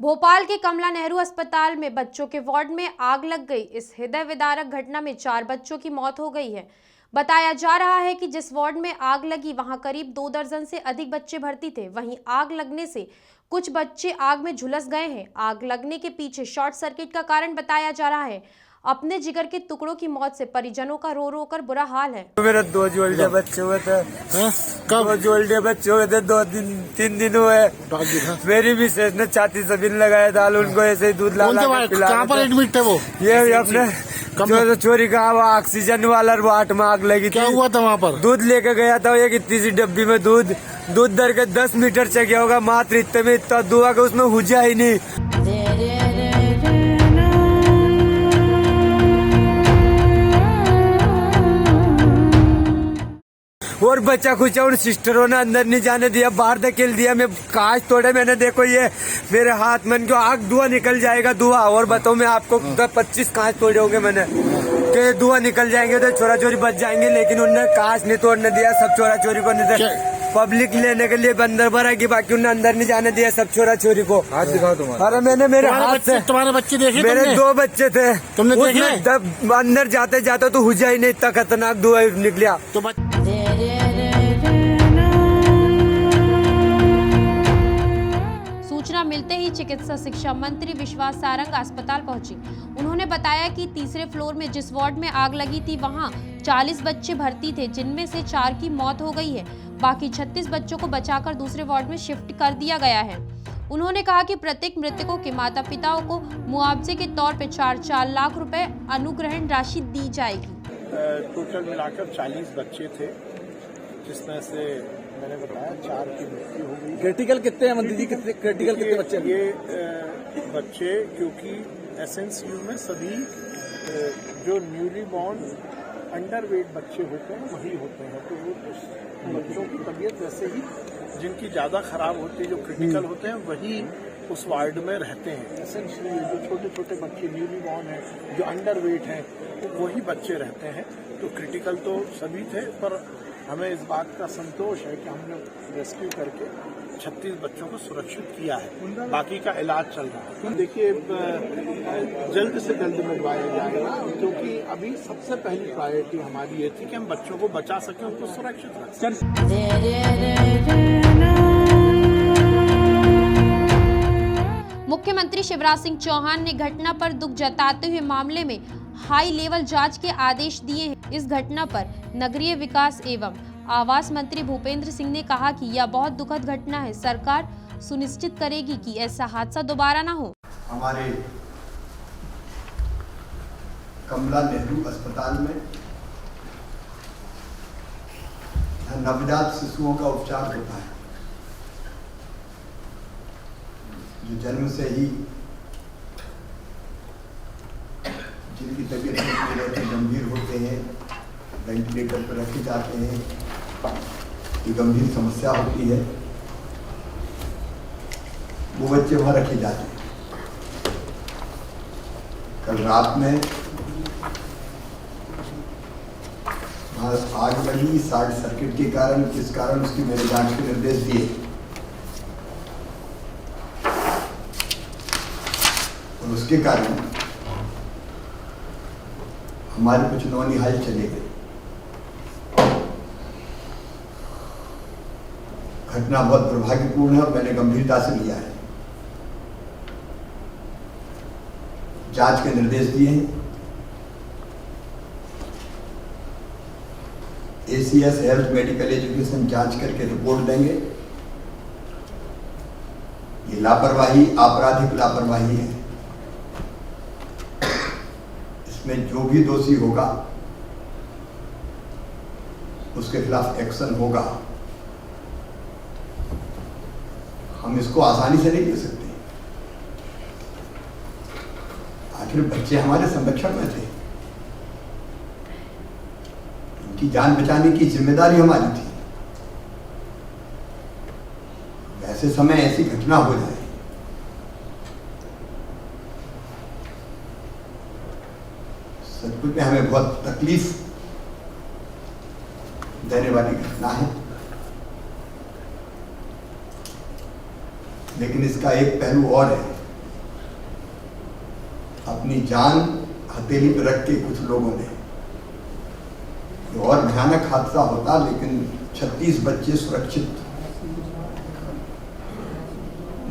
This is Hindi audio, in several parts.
भोपाल के कमला नेहरू अस्पताल में बच्चों के वार्ड में आग लग गई। इस हृदय विदारक घटना में 4 बच्चों की मौत हो गई है। बताया जा रहा है कि जिस वार्ड में आग लगी वहां करीब 2 दर्जन से अधिक बच्चे भर्ती थे। वहीं आग लगने से कुछ बच्चे आग में झुलस गए हैं। आग लगने के पीछे शॉर्ट सर्किट का कारण बताया जा रहा है। अपने जिगर के टुकड़ों की मौत से परिजनों का रो रो कर बुरा हाल है। मेरे 2 जोल्डे बच्चे हुए थे। कब 2 जोल्डे बच्चे हुए थे? 2-3 दिन हुए। मेरी भी सेठ ने छाती से बिन लगाया था, उनको ऐसे ही दूध ला पिला। कहाँ पर एडमिट थे वो? ये अपने जो चोरी का वो ऑक्सीजन वाला वाट में आग लगी। क्या हुआ था वहाँ पर? दूध लेके गया था एक इतनी सी डब्बी में दूध दर के 10 मीटर से गया होगा, मात्र इतने में इतना धुआं का उसमें हुजा ही नहीं। और बच्चा खुचा उन सिस्टरों ने अंदर नहीं जाने दिया, बाहर धकेल दिया। मैं कांच तोड़े, मैंने देखो ये मेरे हाथ में आग धुआं निकल जाएगा धुआं। और बताओ मैं आपको 25 कांच तोड़े होंगे मैंने कि धुआं निकल जाएंगे तो चोरा चोरी बच जाएंगे, लेकिन उन्होंने कांच नहीं तोड़ने दिया। सब चोरा चोरी को नहीं दिया, पब्लिक लेने के लिए बंदर भरा की, बाकी उन्हें अंदर नहीं जाने दिया सब चोरा चोरी को। हाथ दिखाओ तुम्हारा। अरे मैंने मेरे हाथ से तुम्हारे बच्चे देखे? मेरे 2 बच्चे थे। तुमने देखे? तब अंदर जाते जाते तो हुजा ही नहीं, इतना खतरनाक धुआं निकला। सूचना मिलते ही चिकित्सा शिक्षा मंत्री विश्वास सारंग अस्पताल पहुंची। उन्होंने बताया कि तीसरे फ्लोर में जिस वार्ड में आग लगी थी वहां 40 बच्चे भर्ती थे, जिनमें से 4 की मौत हो गई है। बाकी 36 बच्चों को बचाकर दूसरे वार्ड में शिफ्ट कर दिया गया है। उन्होंने कहा कि प्रत्येक मृतकों के माता पिताओं को मुआवजे के तौर पर 4-4 लाख रुपए अनुग्रहण राशि दी जाएगी। टोटल मिलाकर 40 बच्चे थे, जिसमें से मैंने बताया 4 की मृत्यु हो गई। क्रिटिकल कितने हैं मंत्री जी? क्रिटिकल कितने बच्चे? ये बच्चे क्योंकि एसएनसीयू में सभी जो न्यूली बॉर्न अंडरवेट बच्चे होते हैं वही होते हैं, तो वो उस बच्चों की तबीयत वैसे ही जिनकी ज़्यादा खराब होती है, जो क्रिटिकल होते हैं वही उस वार्ड में रहते हैं। एसेंशियली जो छोटे छोटे बच्चे न्यूली बॉर्न हैं, जो अंडरवेट हैं, वही बच्चे रहते हैं। तो क्रिटिकल तो सभी थे, पर हमें इस बात का संतोष है कि हमने रेस्क्यू करके 36 बच्चों को सुरक्षित किया है। बाकी का इलाज चल रहा है। देखिए जल्द से जल्द मिलवाया जाएगा, क्योंकि अभी सबसे पहली प्रायोरिटी हमारी ये थी कि हम बच्चों को बचा सकें, उनको सुरक्षित रख सकें। मुख्यमंत्री शिवराज सिंह चौहान ने घटना पर दुख जताते हुए मामले में हाई लेवल जांच के आदेश दिए हैं। इस घटना पर नगरीय विकास एवं आवास मंत्री भूपेंद्र सिंह ने कहा कि यह बहुत दुखद घटना है। सरकार सुनिश्चित करेगी कि ऐसा हादसा दोबारा न हो। हमारे कमला नेहरू अस्पताल में नवजात शिशुओं का उपचार होता है, जो जन्म से ही जिनकी तबीयत गंभीर होते हैं, वेंटिलेटर पर रखे जाते हैं, ये गंभीर समस्या होती है, वो बच्चे वहाँ रखे जाते हैं। कल रात में वहाँ आग लगी शॉर्ट सर्किट के कारण, जिस कारण उसकी मैंने जांच के निर्देश दिए और उसके कारण हमारे कुछ नौनिहाल चले गए। घटना बहुत दुर्भाग्यपूर्ण है और मैंने गंभीरता से लिया है। जांच के निर्देश दिए हैं। एसीएस हेल्थ मेडिकल एजुकेशन जांच करके रिपोर्ट देंगे। ये लापरवाही, आपराधिक लापरवाही है। इसमें जो भी दोषी होगा उसके खिलाफ एक्शन होगा। हम इसको आसानी से नहीं ले सकते। आखिर बच्चे हमारे संरक्षण में थे, उनकी जान बचाने की जिम्मेदारी हमारी थी। वैसे समय ऐसी घटना हो जाए, सचमुच में हमें बहुत तकलीफ देने वाली घटना है। लेकिन इसका एक पहलू और है अपनी जान हथेली पर रख के कुछ लोगों ने, और भयानक हादसा होता, लेकिन 36 बच्चे सुरक्षित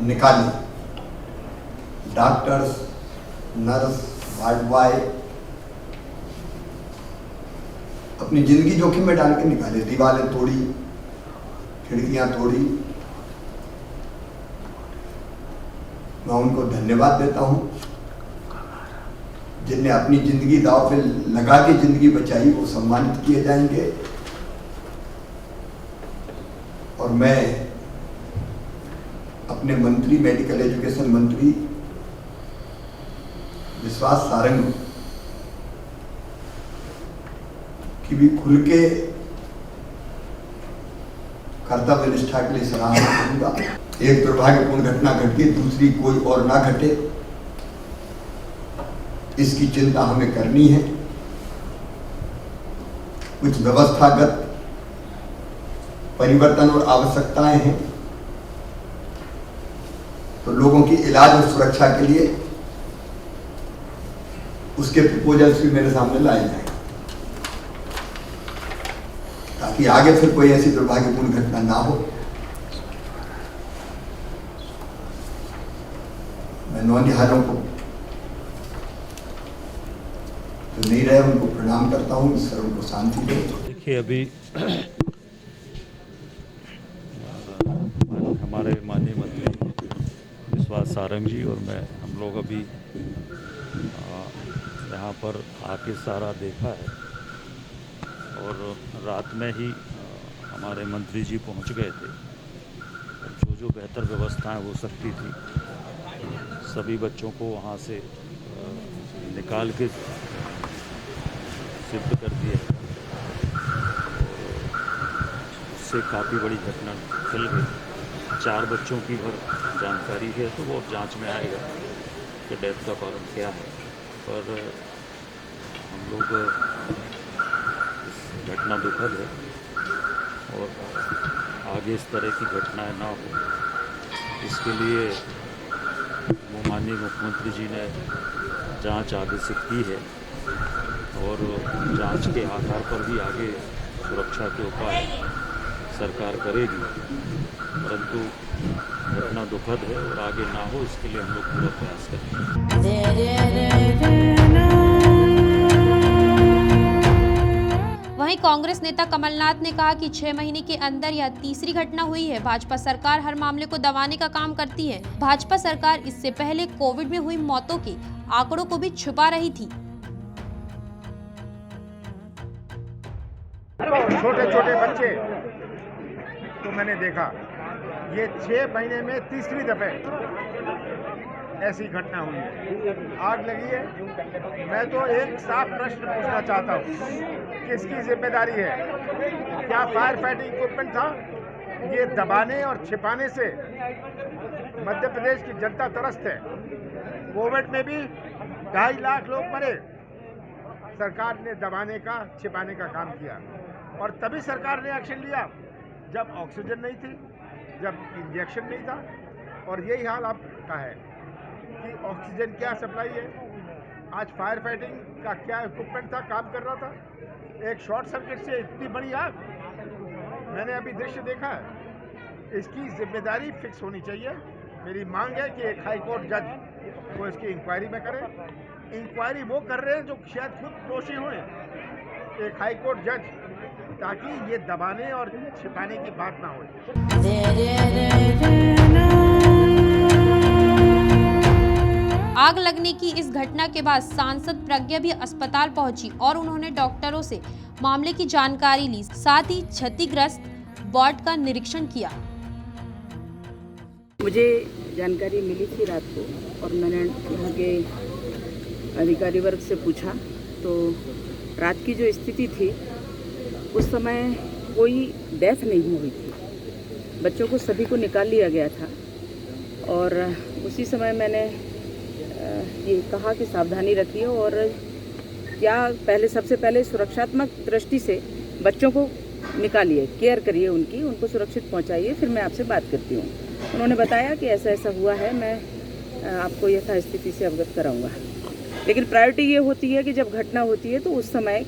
निकाले। डॉक्टर्स, नर्स, वार्ड बॉय अपनी जिंदगी जोखिम में डाल के निकाले। दीवारें तोड़ी, खिड़कियां तोड़ी। मैं उनको धन्यवाद देता हूं जिनने अपनी जिंदगी दांव पे लगा के जिंदगी बचाई, वो सम्मानित किए जाएंगे। और मैं अपने मंत्री, मेडिकल एजुकेशन मंत्री विश्वास सारंग की भी खुल के कर्तव्य निष्ठा के लिए सराहना करूंगा। एक दुर्भाग्यपूर्ण घटना घट गई, दूसरी कोई और ना घटे, इसकी चिंता हमें करनी है। कुछ व्यवस्थागत परिवर्तन और आवश्यकताएं हैं, तो लोगों की इलाज और सुरक्षा के लिए उसके प्रपोजल्स भी मेरे सामने लाए जाएं, ताकि आगे फिर कोई ऐसी दुर्भाग्यपूर्ण घटना ना हो। मैं नौनिहालों को जो नहीं रहे उनको प्रणाम करता हूँ, ईश्वर उनको शांति दे। देखिए, अभी हमारे माननीय मंत्री विश्वास सारंग जी और मैं, हम लोग अभी यहाँ पर आके सारा देखा है, और रात में ही हमारे मंत्री जी पहुँच गए थे। जो बेहतर व्यवस्थाएं हो सकती थी, सभी बच्चों को वहाँ से निकाल के शिफ्ट कर दिया। उससे काफ़ी बड़ी घटना फैल गई। 4 बच्चों की और जानकारी है, तो वो जांच में आएगा कि डेथ का कारण क्या है। पर हम लोग, इस घटना दुखद है और आगे इस तरह की घटनाएं ना हो, इसके लिए वो माननीय मुख्यमंत्री जी ने जांच आदेशित की है, और जांच के आधार पर भी आगे सुरक्षा के उपाय सरकार करेगी। परंतु घटना दुखद है और आगे ना हो, इसके लिए हम लोग पूरा प्रयास करेंगे। वहीं कांग्रेस नेता कमलनाथ ने कहा कि 6 महीने के अंदर यह तीसरी घटना हुई है। भाजपा सरकार हर मामले को दबाने का काम करती है। भाजपा सरकार इससे पहले कोविड में हुई मौतों के आंकड़ों को भी छुपा रही थी। छोटे छोटे बच्चे तो मैंने देखा, ये 6 महीने में तीसरी दफे ऐसी घटना हुई है। आग लगी है। मैं तो एक साफ प्रश्न पूछना चाहता हूँ, किसकी जिम्मेदारी है? क्या फायर फाइटिंग इक्विपमेंट था? ये दबाने और छिपाने से मध्य प्रदेश की जनता त्रस्त है। कोविड में भी 2.5 लाख लोग मरे। सरकार ने दबाने का, छिपाने का काम किया, और तभी सरकार ने एक्शन लिया जब ऑक्सीजन नहीं थी, जब इंजेक्शन नहीं था। और यही हाल अब का है कि ऑक्सीजन क्या सप्लाई है, आज फायर फाइटिंग का क्या इक्विपमेंट था, काम कर रहा था। एक शॉर्ट सर्किट से इतनी बड़ी आग, मैंने अभी दृश्य देखा है। इसकी जिम्मेदारी फिक्स होनी चाहिए। मेरी मांग है कि एक हाई कोर्ट जज को इसकी इंक्वायरी में करे। इंक्वायरी वो कर रहे हैं जो शायद खुद दोषी हुए, एक हाई कोर्ट जज, ताकि ये दबाने और छिपाने की बात ना हो। आग लगने की इस घटना के बाद सांसद प्रज्ञा भी अस्पताल पहुंची और उन्होंने डॉक्टरों से मामले की जानकारी ली, साथ ही क्षतिग्रस्त वार्ड का निरीक्षण किया। मुझे जानकारी मिली थी रात को, और मैंने यहाँ के अधिकारी वर्ग से पूछा, तो रात की जो स्थिति थी उस समय कोई डेथ नहीं हुई थी। बच्चों को सभी को निकाल लिया गया था, और उसी समय मैंने ये कहा कि सावधानी रखिए, और क्या सबसे पहले सुरक्षात्मक दृष्टि से बच्चों को निकालिए, केयर करिए उनको सुरक्षित पहुंचाइए, फिर मैं आपसे बात करती हूँ। उन्होंने बताया कि ऐसा ऐसा हुआ है, मैं आपको यथास्थिति से अवगत कराऊंगा। लेकिन प्रायोरिटी ये होती है कि जब घटना होती है तो उस समय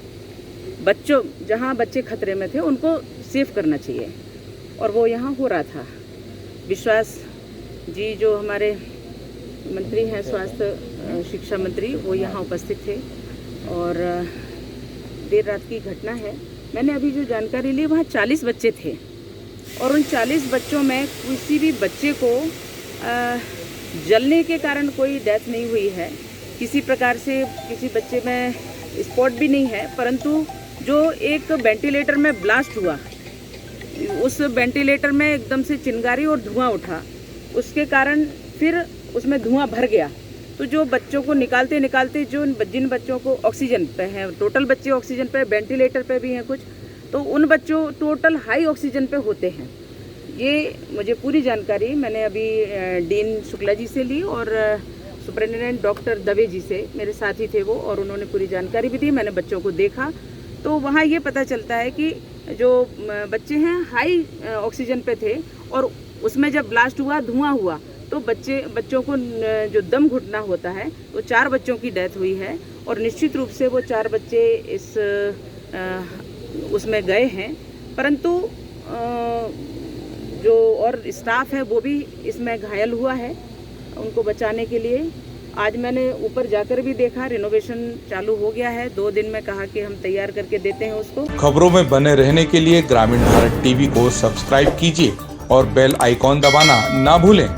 बच्चों, जहाँ बच्चे खतरे में थे उनको सेफ करना चाहिए, और वो यहाँ हो रहा था। विश्वास जी जो हमारे मंत्री हैं, स्वास्थ्य शिक्षा मंत्री, वो यहाँ उपस्थित थे, और देर रात की घटना है। मैंने अभी जो जानकारी ली वहाँ 40 बच्चे थे, और उन 40 बच्चों में किसी भी बच्चे को जलने के कारण कोई डेथ नहीं हुई है, किसी प्रकार से किसी बच्चे में स्पॉट भी नहीं है, परंतु जो एक वेंटिलेटर में ब्लास्ट हुआ, उस वेंटिलेटर में एकदम से चिंगारी और धुआं उठा, उसके कारण फिर उसमें धुआं भर गया। तो जो बच्चों को निकालते निकालते जिन बच्चों को ऑक्सीजन पे हैं, टोटल बच्चे ऑक्सीजन पे, वेंटिलेटर पे भी हैं कुछ, तो उन बच्चों टोटल हाई ऑक्सीजन पे होते हैं। ये मुझे पूरी जानकारी मैंने अभी डीन शुक्ला जी से ली और सुपरिटेंडेंट डॉक्टर दवे जी से, मेरे साथ ही थे वो, और उन्होंने पूरी जानकारी भी दी। मैंने बच्चों को देखा तो वहाँ ये पता चलता है कि जो बच्चे हैं हाई ऑक्सीजन पे थे, और उसमें जब ब्लास्ट हुआ, धुआं हुआ, तो बच्चों को जो दम घुटना होता है, तो 4 बच्चों की डेथ हुई है, और निश्चित रूप से वो 4 बच्चे उसमें गए हैं, परंतु जो और स्टाफ है वो भी इसमें घायल हुआ है। उनको बचाने के लिए आज मैंने ऊपर जाकर भी देखा, रिनोवेशन चालू हो गया है। 2 दिन में कहा कि हम तैयार करके देते हैं उसको। खबरों में बने रहने के लिए ग्रामीण भारत टीवी को सब्सक्राइब कीजिए और बेल आइकॉन दबाना ना भूलें।